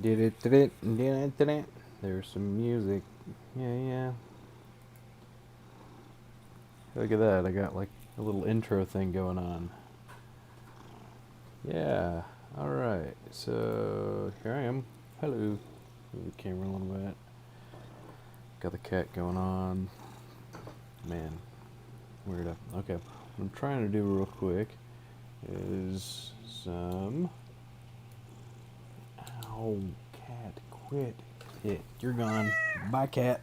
Did it, did it, did it, did it. There's some music. Yeah, yeah. Look at that. I got like a little intro thing going on. Yeah. Alright. So here I am. Hello. Move the camera a little bit. Got the cat going on. Man. Weird up. Okay. What I'm trying to do real quick is some. Ow, cat, quit it. You're gone. Bye, cat.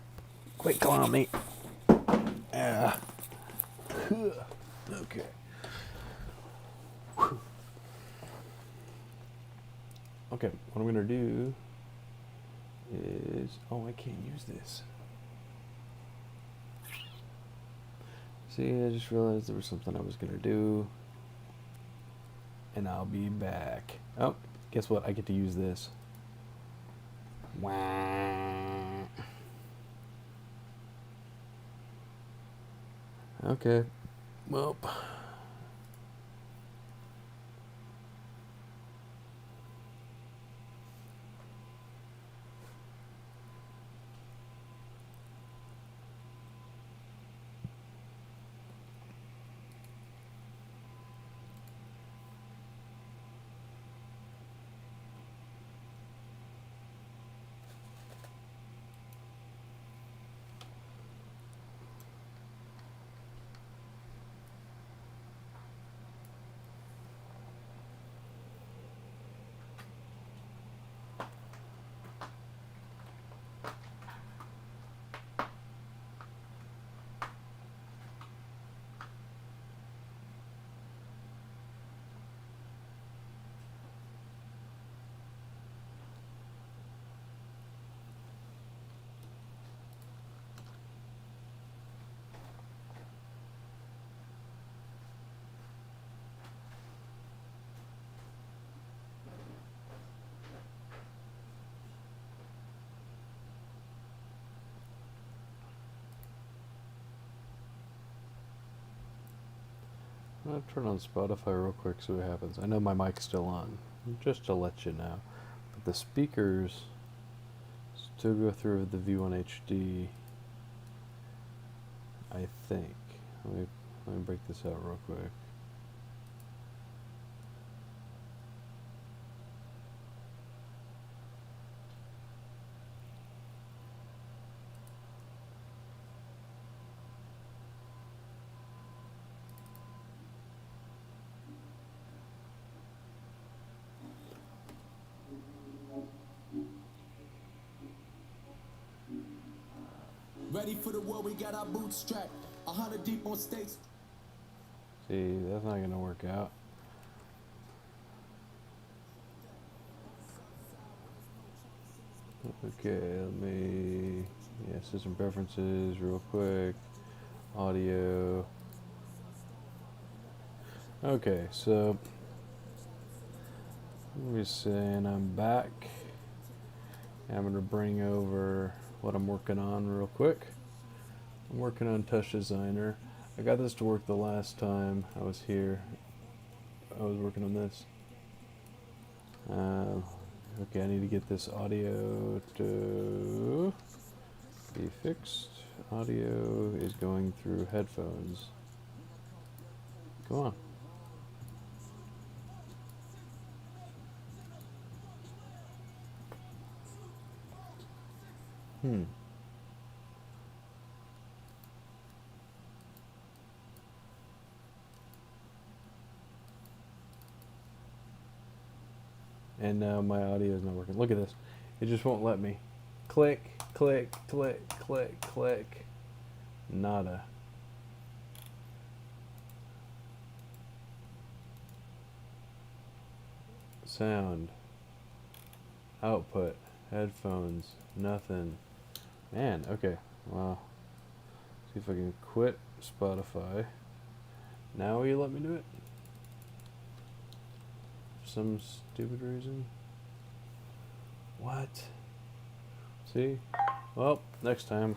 Quit clawing me. Ah. Okay. Okay, what I'm gonna do is, oh, I can't use this. See, I just realized there was something I was gonna do, and I'll be back. Oh, guess what? I get to use this. Wah. Okay, well. I'll turn on Spotify real quick, see what happens. I know my mic's still on, just to let you know. But the speakers still go through the V1 HD, I think. Let me break this out real quick. Ready for the war, we got our boots strapped. 100 deep on stakes. See, that's not gonna work out. Okay, let me, yeah, system preferences real quick. Audio. Okay, so we're saying I'm back. I'm gonna bring over what I'm working on real quick. I'm working on Touch Designer. I got this to work the last time I was here. I was working on this. Okay, I need to get this audio to be fixed. Audio is going through headphones. Come on. And now my audio is not working. Look at this. It just won't let me. Click, click, click, click, click. Nada. Sound. Output. Headphones. Nothing. Man, okay. Well, see if I can quit Spotify. Now will you let me do it? For some stupid reason. What? See? Well, next time.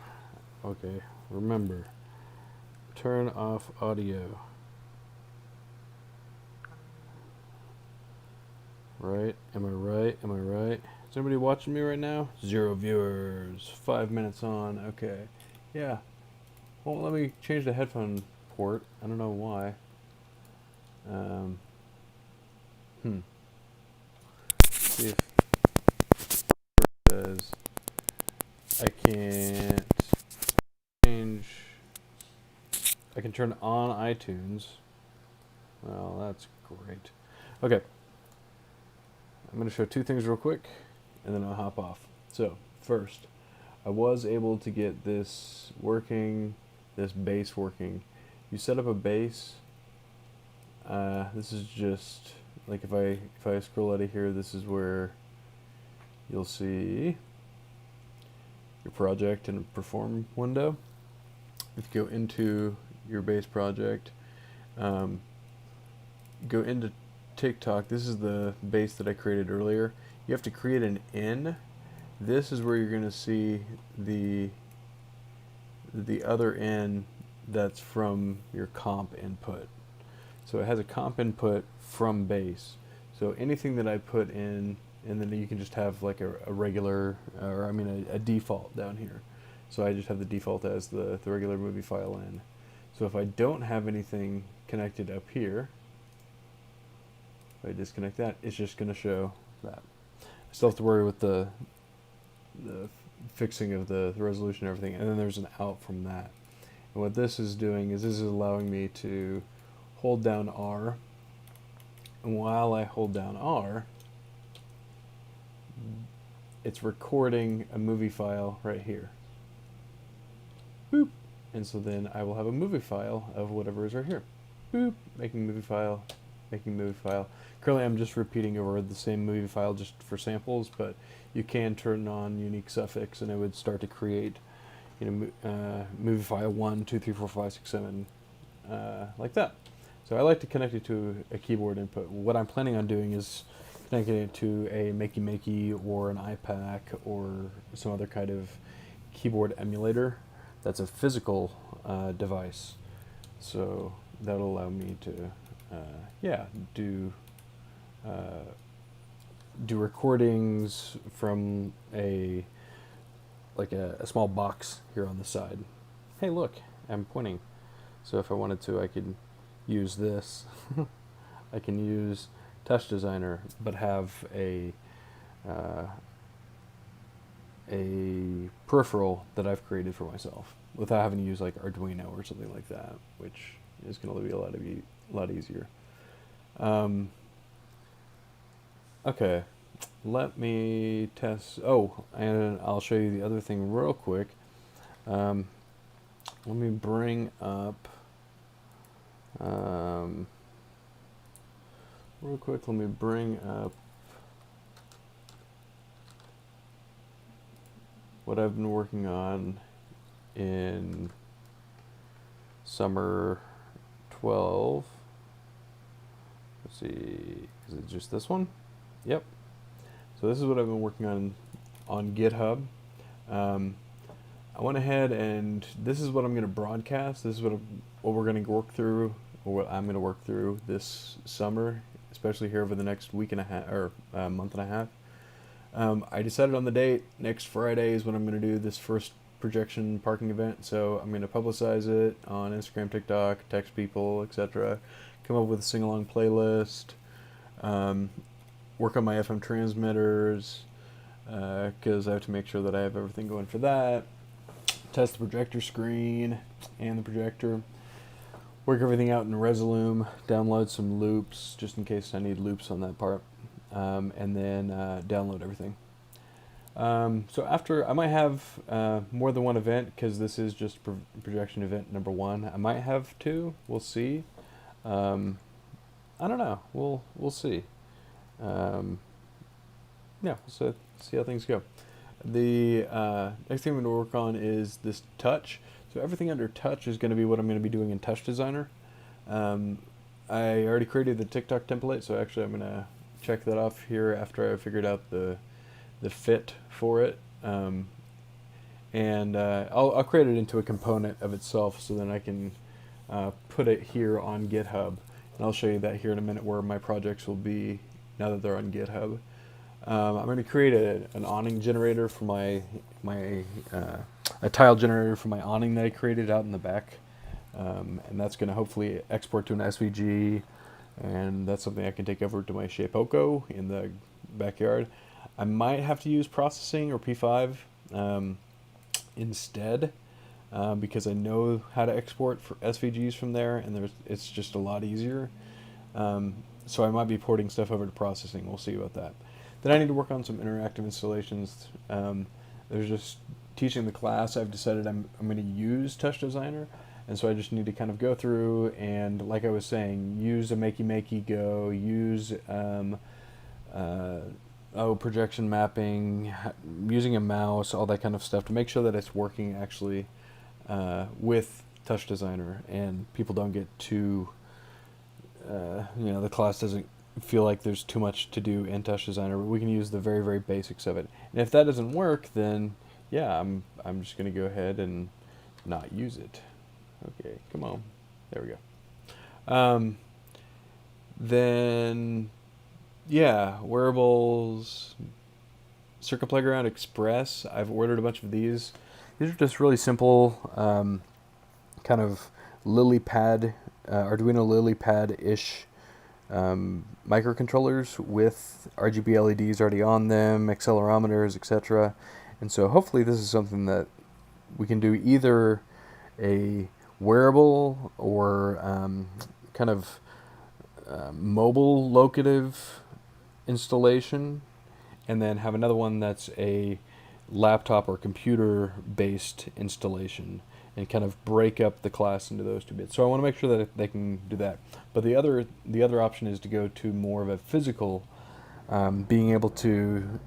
Okay, remember. Turn off audio. Right? Am I right? Am I right? Is anybody watching me right now? 0 viewers. 5 minutes on. Okay. Yeah. Well, let me change the headphone port. I don't know why. Hmm. See if it says I can't change. I can turn on iTunes. Well, that's great. Okay. I'm going to show 2 things real quick, and then I'll hop off. So, first, I was able to get this working, this base working. You set up a base. This is just, like if I scroll out of here, this is where you'll see your project in a perform window. If you go into your base project, go into TikTok. This is the base that I created earlier. You have to create an in. This is where you're going to see the other in that's from your comp input. So it has a comp input from base. So anything that I put in, and then you can just have like a regular, or I mean a default down here. So I just have the default as the regular movie file in. So if I don't have anything connected up here, if I disconnect that, it's just going to show that. I still have to worry with the fixing of the resolution and everything, and then there's an out from that. And what this is doing is this is allowing me to hold down R, and while I hold down R, it's recording a movie file right here. Boop. And so then I will have a movie file of whatever is right here. Boop. Making movie file. Making movie file. Currently I'm just repeating over the same movie file just for samples, but you can turn on unique suffix and it would start to create, movie file 1, 2, 3, 4, 5, 6, 7, like that. So I like to connect it to a keyboard input. What I'm planning on doing is connecting it to a Makey or an iPack or some other kind of keyboard emulator that's a physical device. So that'll allow me to, do recordings from a small box here on the side. Hey, look, I'm pointing. So if I wanted to, I could use this. I can use Touch Designer, but have a peripheral that I've created for myself without having to use like Arduino or something like that, which is going to be a lot easier. Okay, let me test. Oh, and I'll show you the other thing real quick. Let me bring up. Real quick, let me bring up what I've been working on in summer 12. Let's see, is it just this one? Yep. So this is what I've been working on GitHub. I went ahead and this is what I'm going to broadcast. This is what we're going to work through, or what I'm going to work through this summer, especially here over the next week and a half or month and a half. I decided on the date. Next Friday is when I'm going to do this first projection parking event. So I'm going to publicize it on Instagram, TikTok, text people, etc. Come up with a sing-along playlist. Work on my FM transmitters because I have to make sure that I have everything going for that. Test the projector screen and the projector. Work everything out in Resolume. Download some loops just in case I need loops on that part. And then download everything. So after, I might have more than one event because this is just projection event number 1. I might have 2. We'll see. I don't know. We'll see. So see how things go. The next thing I'm going to work on is this touch. So everything under touch is going to be what I'm going to be doing in Touch Designer. I already created the TikTok template, so actually I'm going to check that off here after I figured out the fit for it. I'll create it into a component of itself so then I can put it here on GitHub. And I'll show you that here in a minute where my projects will be now that they're on GitHub. I'm going to create an awning generator for a tile generator for my awning that I created out in the back, and that's going to hopefully export to an SVG, and that's something I can take over to my Shapeoko in the backyard. I might have to use processing or P5 instead, because I know how to export for SVGs from there, and it's just a lot easier. So I might be porting stuff over to processing. We'll see about that. Then I need to work on some interactive installations. There's just teaching the class. I've decided I'm going to use Touch Designer, and so I just need to kind of go through and, like I was saying, use a Makey Go, use projection mapping, using a mouse, all that kind of stuff to make sure that it's working actually with Touch Designer, and people don't get too, the class doesn't feel like there's too much to do in Touch Designer, but we can use the very, very basics of it. And if that doesn't work, then yeah, I'm just going to go ahead and not use it. Okay, come on. There we go. Then, yeah, wearables, Circuit Playground Express. I've ordered a bunch of these. These are just really simple, kind of LilyPad, Arduino LilyPad-ish microcontrollers with RGB LEDs already on them, accelerometers, etc. And so hopefully this is something that we can do either a wearable or kind of mobile locative installation, and then have another one that's a laptop or computer based installation, and kind of break up the class into those two bits. So I want to make sure that they can do that. But the other option is to go to more of a physical, being able to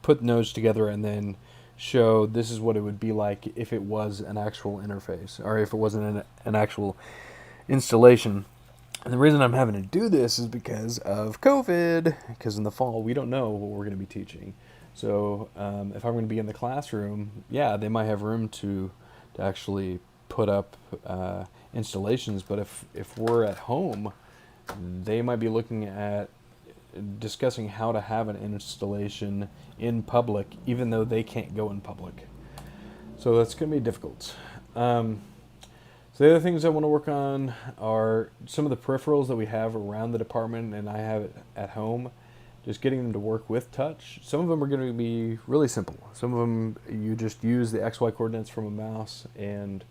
put nodes together and then show this is what it would be like if it was an actual interface, or if it wasn't an actual installation. And the reason I'm having to do this is because of COVID, because in the fall we don't know what we're going to be teaching. So if I'm going to be in the classroom, yeah, they might have room to actually put up installations, but if we're at home, they might be looking at discussing how to have an installation in public, even though they can't go in public. So that's going to be difficult. So the other things I want to work on are some of the peripherals that we have around the department and I have it at home, just getting them to work with touch. Some of them are going to be really simple. Some of them you just use the XY coordinates from a mouse and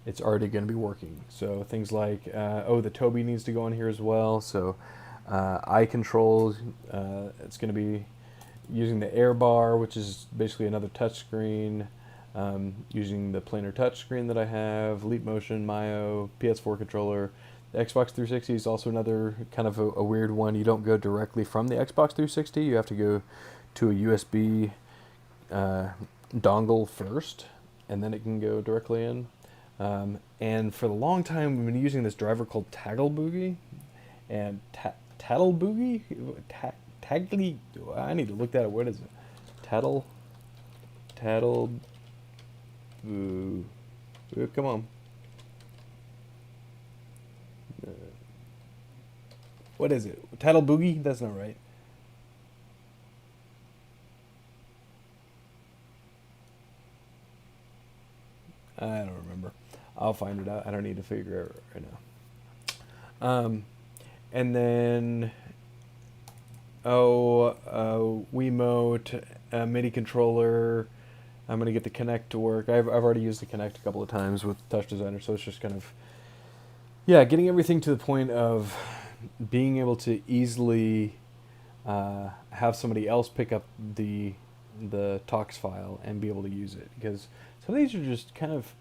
it's already going to be working. So things like, the Toby needs to go on here as well. So eye controls, it's going to be using the air bar, which is basically another touch screen, using the planar touch screen that I have, Leap Motion, Mayo, PS4 controller. The Xbox 360 is also another kind of a weird one. You don't go directly from the Xbox 360. You have to go to a USB dongle first, and then it can go directly in. And for the long time, we've been using this driver called Taggle Boogie, and Tattle Boogie? Tagly? I need to look that up. What is it? Tattle Boo. Come on. What is it? Tattle Boogie? That's not right. I don't remember. I'll find it out. I don't need to figure it out right now. And then, Wiimote, MIDI controller. I'm going to get the Kinect to work. I've already used the Kinect a couple of times with Touch Designer, so it's just kind of, getting everything to the point of being able to easily have somebody else pick up the Tox file and be able to use it. Because some of these are just kind of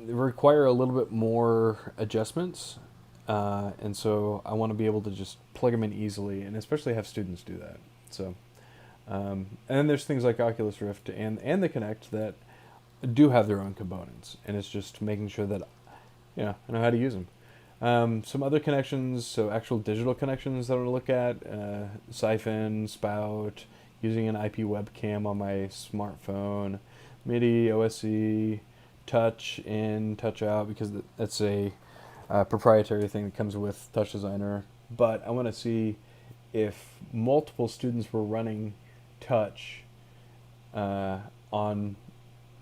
require a little bit more adjustments. And so I want to be able to just plug them in easily, and especially have students do that. So, and then there's things like Oculus Rift and the Kinect that do have their own components, and it's just making sure that I know how to use them. Some other connections, so actual digital connections that I want to look at, Siphon, Spout, using an IP webcam on my smartphone, MIDI, OSC, Touch in, Touch out, because that's a proprietary thing that comes with Touch Designer. But I want to see if multiple students were running touch on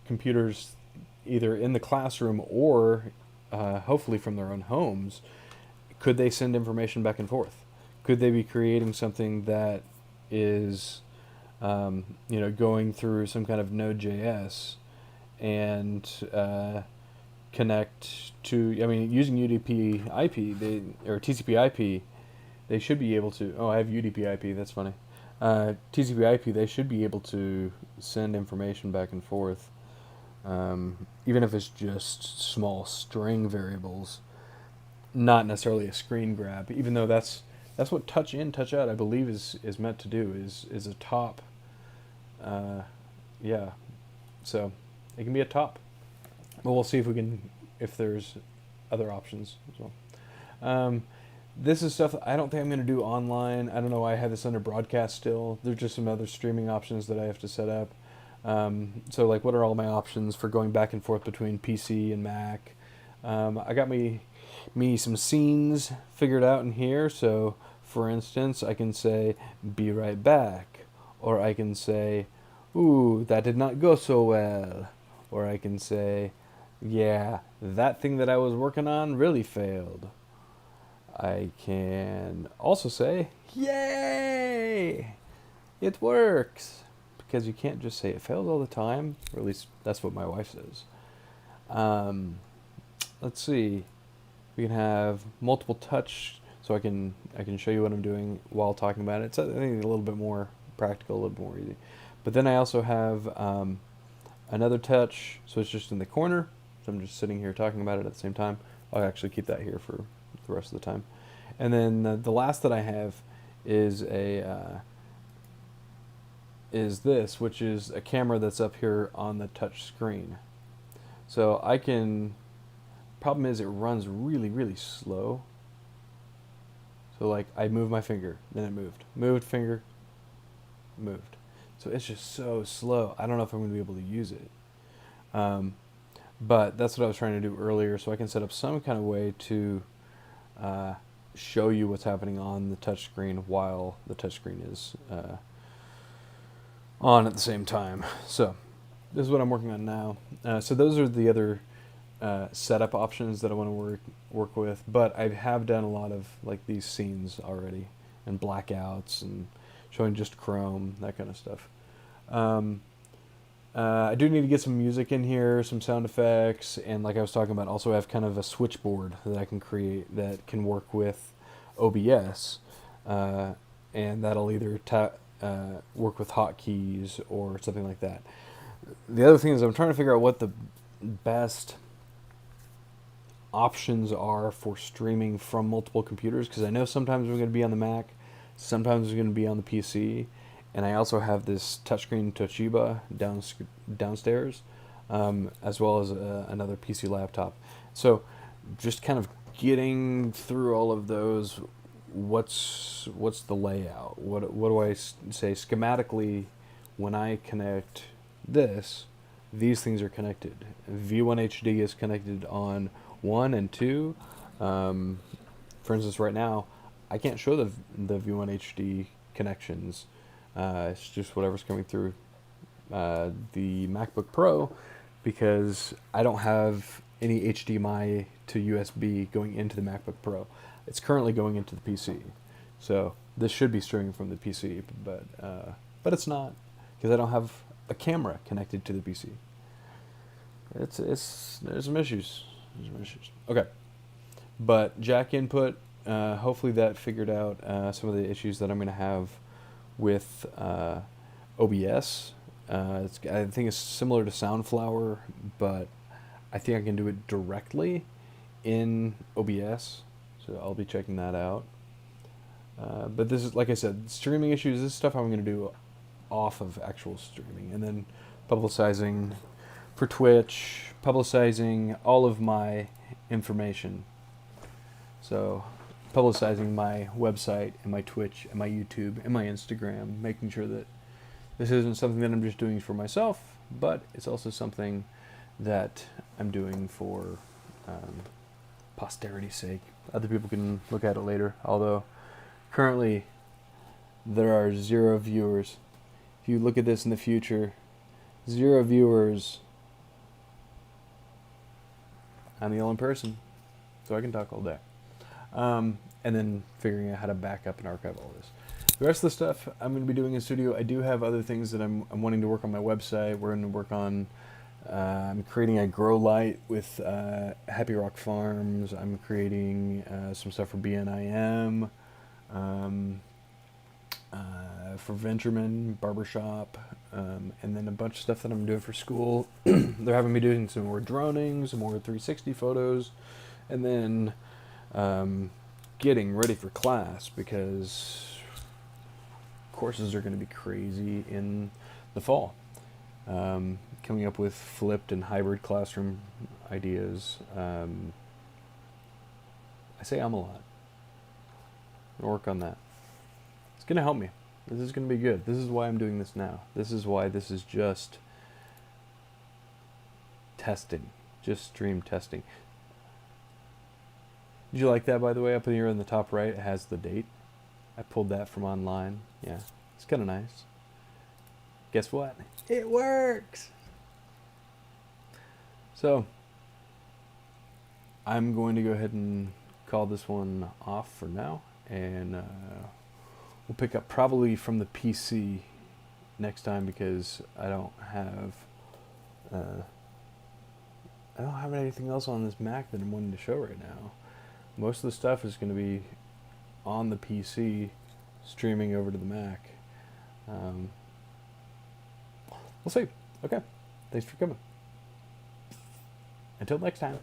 computers either in the classroom or hopefully from their own homes, could they send information back and forth? Could they be creating something that is, going through some kind of Node.js and connect to, using UDP IP, or TCP IP, they should be able to, I have UDP IP, that's funny. TCP IP, they should be able to send information back and forth, even if it's just small string variables, not necessarily a screen grab, even though that's what touch in, touch out, I believe is meant to do, is a top. So it can be a top. But we'll see if there's other options as well. This is stuff I don't think I'm going to do online. I don't know why I have this under broadcast still. There's just some other streaming options that I have to set up. So like, what are all my options for going back and forth between PC and Mac? I got me some scenes figured out in here. So for instance, I can say, be right back. Or I can say, ooh, that did not go so well. Or I can say, yeah, that thing that I was working on really failed. I can also say, yay, it works. Because you can't just say it fails all the time, or at least that's what my wife says. Let's see. We can have multiple touch, so I can show you what I'm doing while talking about it. It's, I think, a little bit more practical, a little bit more easy. But then I also have another touch, so it's just in the corner. So I'm just sitting here talking about it at the same time. I'll actually keep that here for the rest of the time. And then the last that I have is this, which is a camera that's up here on the touch screen. So I can, problem is it runs really, really slow. So like, I move my finger, then it moved finger, moved. So it's just so slow. I don't know if I'm going to be able to use it. But that's what I was trying to do earlier, so I can set up some kind of way to show you what's happening on the touch screen while the touch screen is on at the same time. So this is what I'm working on now. So those are the other setup options that I want to work with, but I have done a lot of like these scenes already, and blackouts, and showing just Chrome, that kind of stuff. I do need to get some music in here, some sound effects, and like I was talking about, also have kind of a switchboard that I can create that can work with OBS, and that'll either work with hotkeys or something like that. The other thing is I'm trying to figure out what the best options are for streaming from multiple computers, because I know sometimes we're going to be on the Mac, sometimes we're going to be on the PC, and I also have this touchscreen Toshiba downstairs, as well as another PC laptop. So just kind of getting through all of those, what's the layout? What do I say schematically when I connect this? These things are connected. V1 HD is connected on 1 and 2. For instance, right now, I can't show the V1 HD connections. It's just whatever's coming through the MacBook Pro, because I don't have any HDMI to USB going into the MacBook Pro. It's currently going into the PC. So this should be streaming from the PC, but it's not, because I don't have a camera connected to the PC. There's some issues. Okay, but jack input. Hopefully that figured out some of the issues that I'm going to have with OBS. I think it's similar to Soundflower, but I think I can do it directly in OBS. So I'll be checking that out. But this is, like I said, streaming issues. This is stuff I'm going to do off of actual streaming, and then publicizing for Twitch, publicizing all of my information. So publicizing my website and my Twitch and my YouTube and my Instagram, making sure that this isn't something that I'm just doing for myself, but it's also something that I'm doing for posterity's sake. Other people can look at it later, although currently there are 0 viewers. If you look at this in the future, 0 viewers. I'm the only person, so I can talk all day. And then figuring out how to back up and archive all this. The rest of the stuff I'm going to be doing in studio. I do have other things that I'm wanting to work on my website. We're going to work on. I'm creating a grow light with Happy Rock Farms. I'm creating some stuff for BNIM, for Ventureman Barbershop, and then a bunch of stuff that I'm doing for school. They're having me doing some more droning, some more 360 photos, and then getting ready for class because courses are going to be crazy in the fall. Coming up with flipped and hybrid classroom ideas. I say a lot. I'll work on that. It's going to help me. This is going to be good. This is why I'm doing this now. This is why this is just testing. Just stream testing. Did you like that, by the way? Up here in the top right, it has the date. I pulled that from online. Yeah, it's kind of nice. Guess what? It works! So, I'm going to go ahead and call this one off for now, and we'll pick up probably from the PC next time because I don't have anything else on this Mac that I'm wanting to show right now. Most of the stuff is going to be on the PC, streaming over to the Mac. We'll see. Okay. Thanks for coming. Until next time.